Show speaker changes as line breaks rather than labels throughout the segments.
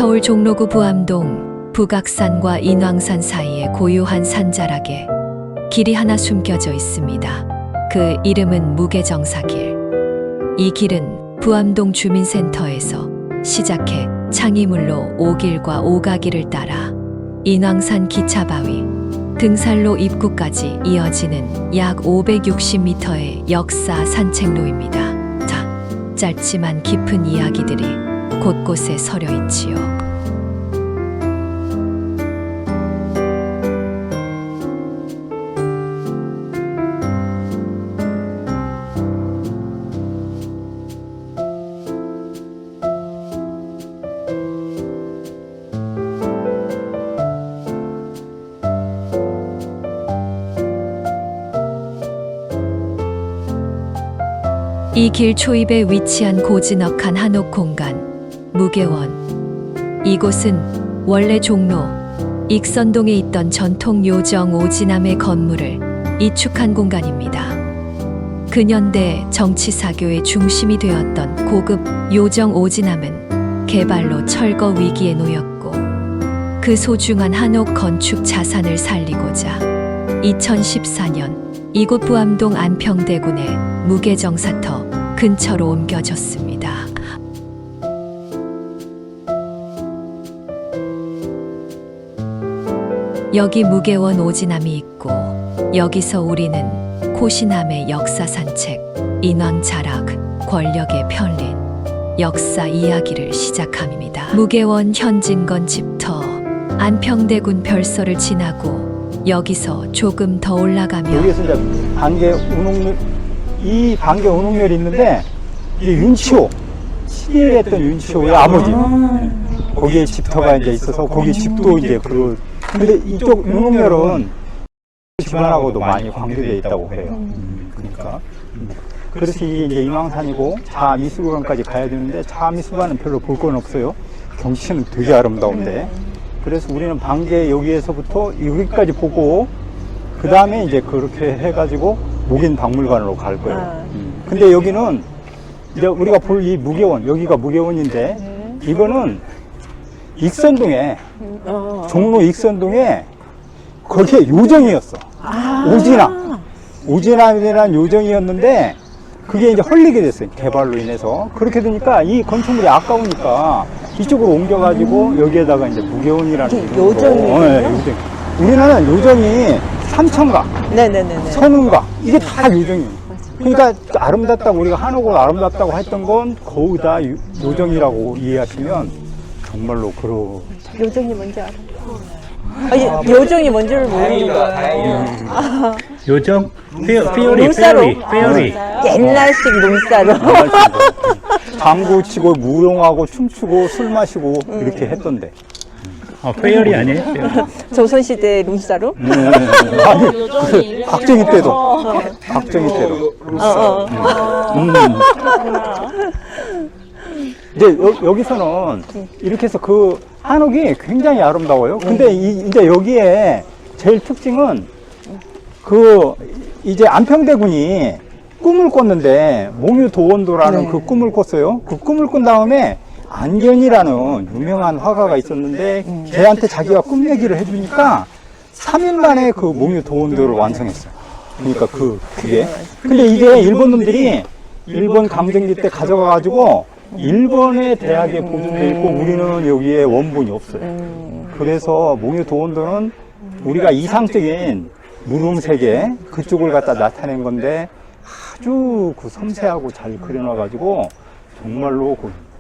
서울 종로구 부암동 북악산과 인왕산 사이에 고요한 산자락에 길이 하나 숨겨져 있습니다. 그 이름은 무게정사길. 이 길은 부암동 주민센터에서 시작해 창이물로 오길과 오가길을 따라 인왕산 기차바위, 등산로 입구까지 이어지는 약 560m의 역사 산책로입니다. 자, 짧지만 깊은 이야기들이 곳곳에 서려 있지요. 이 길 초입에 위치한 고즈넉한 한옥 공간, 무게원. 이곳은 원래 종로 익선동에 있던 전통 요정 오지남의 건물을 이축한 공간입니다. 근현대 정치 사교의 중심이 되었던 고급 요정 오지남은 개발로 철거 위기에 놓였고, 그 소중한 한옥 건축 자산을 살리고자 2014년 이곳 부암동 안평대군의 무게정사터 근처로 옮겨졌습니다. 여기 무게원 오지남이 있고, 여기서 우리는 코시남의 역사 산책, 인왕자락, 권력의 편린, 역사 이야기를 시작합니다. 무게원 현진건 집터, 안평대군 별서를 지나고 여기서 조금 더 올라가면
여기서 이제 반개 운홍면, 이 반개 운홍면이 있는데 이게 윤치호, 7일 했던 윤치호의 아버지, 거기에 집터가 이제 있어서 거기 집도 이제 근데 이쪽 운홍면은 집안하고도 많이 관계되어 있다고 해요. 그러니까 그래서 이게 이제 인왕산이고 자미술관까지 가야 되는데 자미술관은 별로 볼 건 없어요. 경치는 되게 아름다운데. 그래서 우리는 반개 여기에서부터 여기까지 보고 그 다음에 이제 그렇게 해가지고 목인박물관으로 갈 거예요. 근데 여기는 이제 우리가 볼 이 무게원, 여기가 무게원인데 이거는 익선동에 종로 익선동에 거기에 요정이었어. 오지남이라는 요정이었는데 그게 이제 헐리게 됐어요. 개발로 인해서. 그렇게 되니까 이 건축물이 아까우니까 이쪽으로 옮겨가지고 여기에다가 이제 무게원이라는
요정이에요?
네, 요정. 우리나라는 요정이 삼천가,
네네네.
선운가 이게 다 요정이에요. 그러니까 아름답다고 우리가 한옥을 아름답다고 했던 건 거의 다 요정이라고 이해하시면 정말로 그러.
요정이 뭔지 알아? 요정이 뭔지를 모르는 거예요.
요정? 페어리,
룸사롱?
페어리.
옛날식 룸사롱.
장구 치고 무용하고 춤추고 술 마시고 이렇게 했던데.
페어리 아니에요? 페어리.
조선시대 룸사롱?
아니, 박정희 때도. 박정희 때도. 이제 여기서는 이렇게 해서 그 한옥이 굉장히 아름다워요. 근데 이제 여기에 제일 특징은 이제 안평대군이 꿈을 꿨는데 몽유도원도라는 그 꿈을 꿨어요. 그 꿈을 꾼 다음에 안견이라는 유명한 화가가 있었는데 걔한테 자기가 꿈 얘기를 해주니까 3일 만에 그 몽유도원도를 완성했어요. 그러니까 그게. 근데 이게 일본 놈들이 일본 강점기 때 가져가가지고 일본의 대학에 보존되어 있고 우리는 여기에 원본이 없어요. 그래서 몽유도원도는 우리가 이상적인 무릉세계 그쪽을 갖다 나타낸 건데 아주 그 섬세하고 잘 그려놔가지고 정말로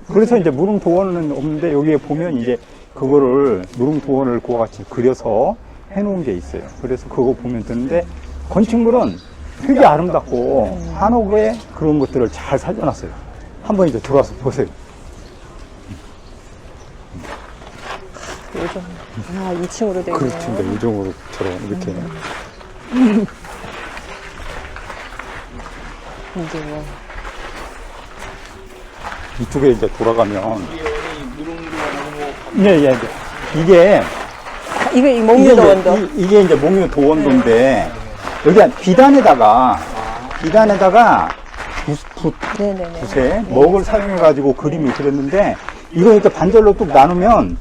그래서 이제 무릉도원은 없는데 여기에 보면 이제 그거를 무릉도원을 그와 같이 그려서 해놓은 게 있어요. 그래서 그거 보면 되는데 건축물은 되게 아름답고 한옥에 그런 것들을 잘 살려놨어요. 한번 이제 들어와서 보세요.
요정. 2층으로 되어 있네요.
그렇죠. 요정으로처럼 이렇게.
이제 뭐.
이쪽에 이제 돌아가면. 예. 이게
이게 몽유도원도.
이게 이제 몽유도원도인데 여기 비단에다가 붓에 먹을 사용해 가지고 그림을 그렸는데 이거 이렇게 반절로 뚝 나누면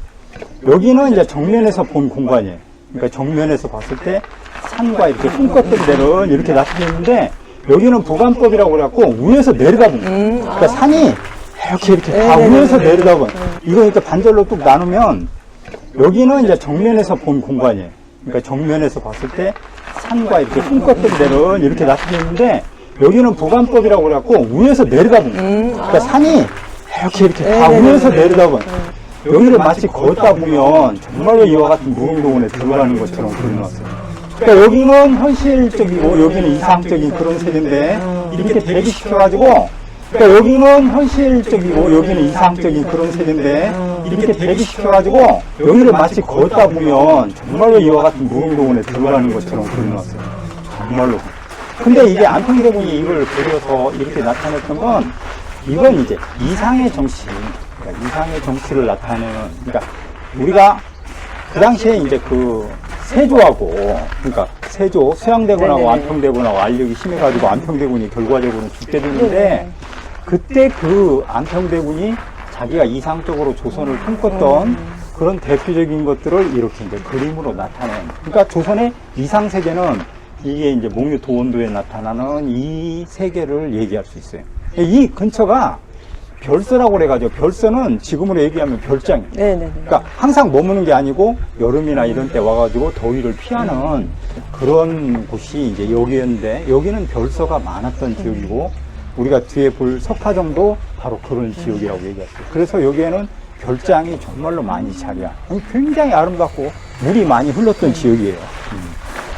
여기는 이제 정면에서 본 공간이에요. 그러니까 정면에서 봤을 때 산과 이렇게 꿈꿨던 데는 이렇게 나타져 있는데 여기는 부관법이라고 그래갖고 위에서 내려다 본 거예요. 그러니까 산이 이렇게 다 위에서 내려다 본 이거 이렇게 반절로 뚝 나누면 여기는 이제 정면에서 본 공간이에요. 그러니까 정면에서 봤을 때 산과 이렇게 꿈꿨던 데는 이렇게 나타져 있는데 여기는 부관법이라고 그래갖고 위에서 내려다 본 거예요. 그러니까 산이 이렇게 다 위에서 내려다 본 여기를 마치 걷다 보면 정말로 이와 같은 무릉도원에 들어가는 것처럼 그려놨어요. 그러니까 여기는 현실적이고 여기는 이상적인 그런 세계인데 이렇게 대비시켜가지고 그러니까 여기는 현실적이고 여기는 이상적인 그런 세계인데 이렇게 대비시켜가지고 여기를 마치 걷다 보면 정말로 이와 같은 무릉도원에 들어가는 것처럼 그려놨어요. 정말로. 근데 이게 안평대군이 이걸 그려서 이렇게 나타냈던 건 이건 이제 이상의 정치, 그러니까 이상의 정치를 나타내는, 그러니까 우리가 그 당시에 이제 그 세조하고, 그러니까 세조, 수양대군하고 안평대군하고 알력이 심해가지고 안평대군이 결과적으로는 죽게 되는데 그때 그 안평대군이 자기가 이상적으로 조선을 꿈꿨던 그런 대표적인 것들을 이렇게 이제 그림으로 나타낸. 그러니까 조선의 이상 세계는 이게 이제 목유도원도에 나타나는 이 세계를 얘기할 수 있어요. 이 근처가 별서라고 그래가지고 별서는 지금으로 얘기하면 별장이에요. 그러니까 항상 머무는 게 아니고 여름이나 이런 때 와가지고 더위를 피하는 그런 곳이 이제 여기였는데 여기는 별서가 많았던 지역이고 우리가 뒤에 볼 석화정도 바로 그런 지역이라고 얘기했어요. 그래서 여기에는 별장이 정말로 많이 자리야. 굉장히 아름답고 물이 많이 흘렀던 지역이에요.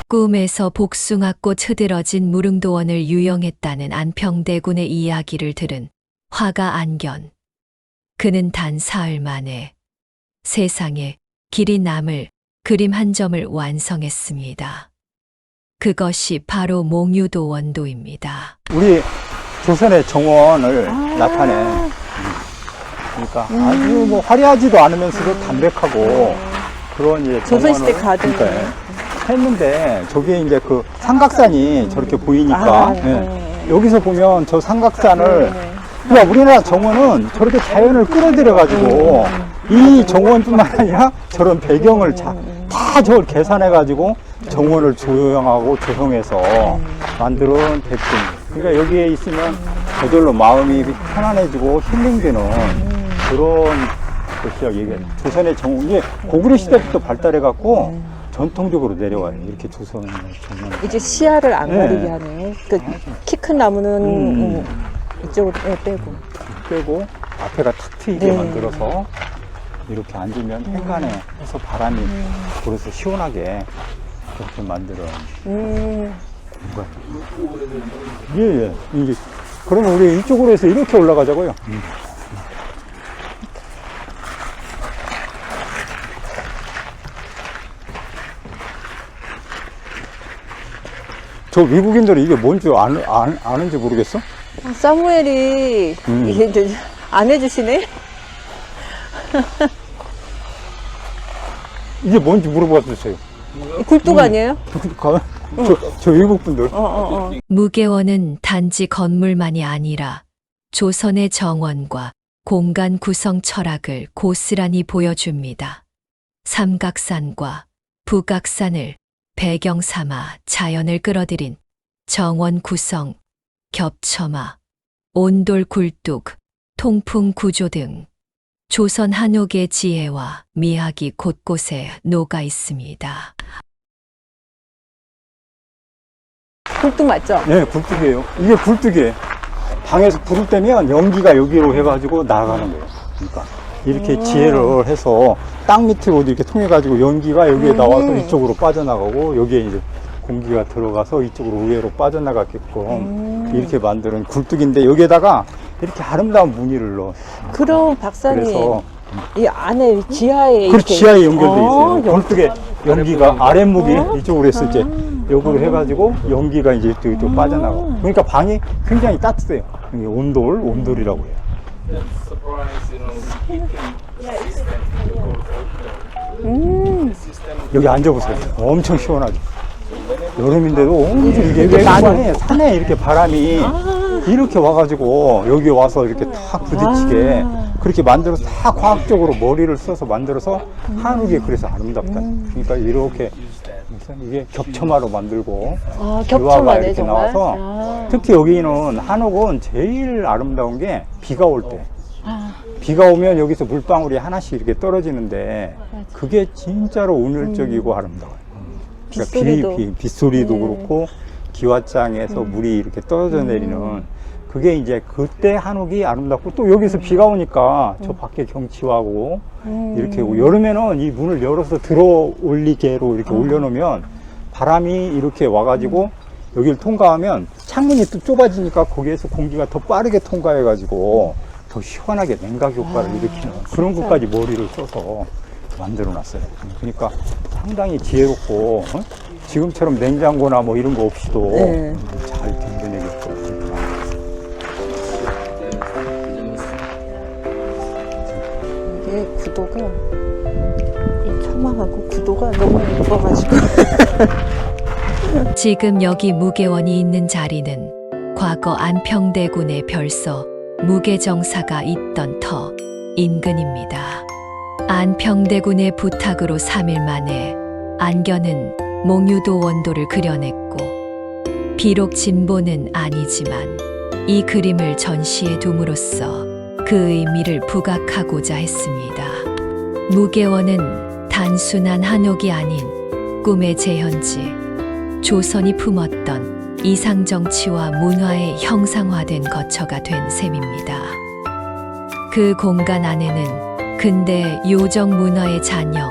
꿈에서 복숭아꽃 흐드러진 무릉도원을 유영했다는 안평대군의 이야기를 들은 화가 안견. 그는 단 사흘 만에 세상에 길이 남을 그림 한 점을 완성했습니다. 그것이 바로 목유도원도입니다.
우리 조선의 정원을 나타낸 그러니까 아주 뭐 화려하지도 않으면서도 담백하고 그런 이제
조선시대
정원을
가든
했는데 저게 이제 그 삼각산이 저렇게 보이니까 여기서 보면 저 삼각산을 그러니까 우리나라 정원은 저렇게 자연을 끌어들여 가지고 이 정원뿐만 아니라 저런 배경을 다 저걸 계산해 가지고 정원을 조형하고 조성해서 만들어온 대품. 그러니까 여기에 있으면 저절로 마음이 편안해지고 힐링되는 그런 것이라고 얘기해요. 조선의 정원, 이게 고구려 시대부터 발달해갖고 전통적으로 내려와요. 이렇게 조선의 정원.
이제 시야를 안
네.
가리게 하네. 그 키 큰 나무는 이쪽으로
빼고 앞에가 탁 트이게 만들어서 이렇게 앉으면 현관에 해서 바람이 불어서 시원하게 그렇게 만들어. 예. 이제 그러면 우리 이쪽으로 해서 이렇게 올라가자고요. 저 외국인들은 이게 뭔지 아는지 모르겠어?
사무엘이 이게 이제 안 해주시네.
이게 뭔지 물어봐 주세요.
굴뚝 아니에요?
저 외국 분들.
무계원은 단지 건물만이 아니라 조선의 정원과 공간 구성 철학을 고스란히 보여줍니다. 삼각산과 북악산을 배경 삼아 자연을 끌어들인 정원 구성, 겹쳐마, 온돌 굴뚝, 통풍 구조 등 조선 한옥의 지혜와 미학이 곳곳에 녹아 있습니다.
굴뚝 맞죠?
네, 굴뚝이에요. 이게 굴뚝이에요. 방에서 불을 때면 연기가 여기로 해가지고 나가는 거예요. 그러니까 이렇게 지혜를 해서 땅 밑으로 이렇게 통해가지고 연기가 여기에 나와서 이쪽으로 빠져나가고 여기에 이제 공기가 들어가서 이쪽으로 의외로 빠져나가게끔 이렇게 만드는 굴뚝인데 여기에다가 이렇게 아름다운 무늬를 넣어.
그럼 박사님
그래서
이 안에 지하에
그
이렇게
지하에 연결돼 있어요.
여기.
굴뚝에 연기가 아랫목이 이쪽으로 해서 이제 요거로 해가지고 연기가 이제 이쪽 빠져나가고. 그러니까 방이 굉장히 따뜻해요. 이게 온돌이라고 해요. 여기 앉아보세요. 엄청 시원하죠. 여름인데도 엄청 이게 외관에 산에 이렇게 바람이 이렇게 와가지고 여기 와서 이렇게 탁 부딪히게 그렇게 만들어서 다 과학적으로 머리를 써서 만들어서 한옥이 그래서 아름답다. 그러니까 이렇게 이게 겹쳐마로 만들고
아,
유화가
겹쳐마네,
이렇게
정말.
나와서
아.
특히 여기는 한옥은 제일 아름다운 게 비가 올 때.
아,
비가 오면 여기서 물방울이 하나씩 이렇게 떨어지는데 그게 진짜로 운율적이고 아름다워요.
빗소리도.
빗소리도
네.
그렇고 기와장에서 물이 이렇게 떨어져 내리는 그게 이제 그때 한옥이 아름답고 또 여기서 비가 오니까 저 밖에 경치하고 이렇게 오고 여름에는 이 문을 열어서 들어 올리게로 이렇게 올려놓으면 바람이 이렇게 와가지고 여기를 통과하면 창문이 또 좁아지니까 거기에서 공기가 더 빠르게 통과해가지고 더 시원하게 냉각 효과를 일으키는 그런 것까지 머리를 써서 만들어 놨어요. 그러니까 상당히 지혜롭고 지금처럼 냉장고나 뭐 이런 거 없이도
네.
잘 견뎌내겠고.
이게 구도가, 이 처마하고 구도가 너무 예뻐가지고.
지금 여기 무계원이 있는 자리는 과거 안평대군의 별서 무계정사가 있던 터 인근입니다. 안평대군의 부탁으로 3일 만에 안견은 몽유도 원도를 그려냈고 비록 진보는 아니지만 이 그림을 전시해 둠으로써 그 의미를 부각하고자 했습니다. 무계원은 단순한 한옥이 아닌 꿈의 재현지, 조선이 품었던 이상정치와 문화의 형상화된 거처가 된 셈입니다. 그 공간 안에는 근대 요정 문화의 잔영,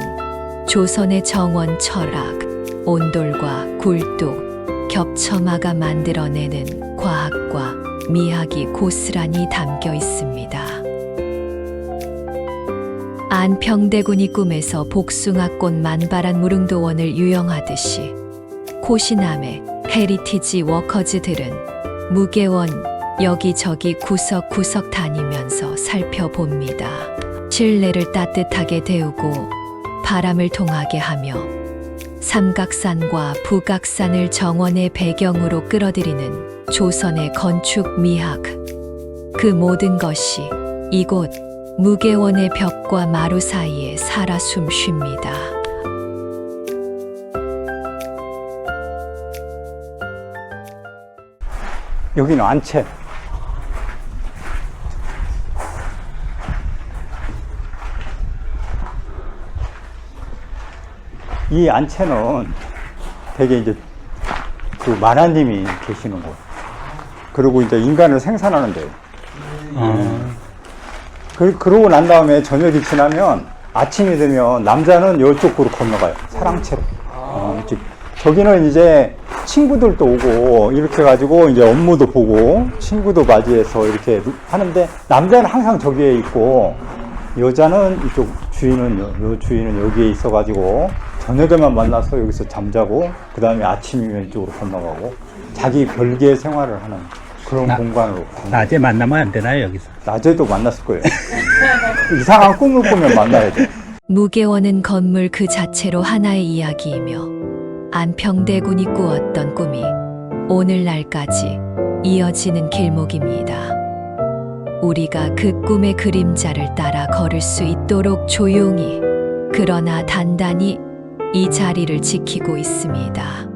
조선의 정원 철학, 온돌과 굴뚝, 겹쳐마가 만들어내는 과학과 미학이 고스란히 담겨 있습니다. 안평대군이 꿈에서 복숭아꽃 만발한 무릉도원을 유영하듯이 코시남의 헤리티지 워커즈들은 무계원 여기저기 구석구석 다니면서 살펴봅니다. 실내를 따뜻하게 데우고 바람을 통하게 하며 삼각산과 북악산을 정원의 배경으로 끌어들이는 조선의 건축 미학. 그 모든 것이 이곳 무계원의 벽과 마루 사이에 살아 숨쉽니다.
여기는 안채. 이 안채는 되게 이제 그 만화님이 계시는 곳. 그리고 이제 인간을 생산하는 데요. 그러고 난 다음에 저녁이 지나면 아침이 되면 남자는 이쪽으로 건너가요. 사랑채로. 저기는 이제 친구들도 오고 이렇게 가지고 이제 업무도 보고 친구도 맞이해서 이렇게 하는데 남자는 항상 저기에 있고 여자는 이쪽 주인은 여기에 있어 가지고 저녁에만 만나서 여기서 잠자고 그 다음에 아침이면 이쪽으로 건너가고 자기 별개의 생활을 하는 그런 공간으로.
낮에 만나면 안 되나요, 여기서?
낮에도 만났을 거예요. 이상한 꿈을 꾸면 만나야 돼.
무계원은 건물 그 자체로 하나의 이야기이며 안평대군이 꾸었던 꿈이 오늘날까지 이어지는 길목입니다. 우리가 그 꿈의 그림자를 따라 걸을 수 있도록 조용히 그러나 단단히 이 자리를 지키고 있습니다.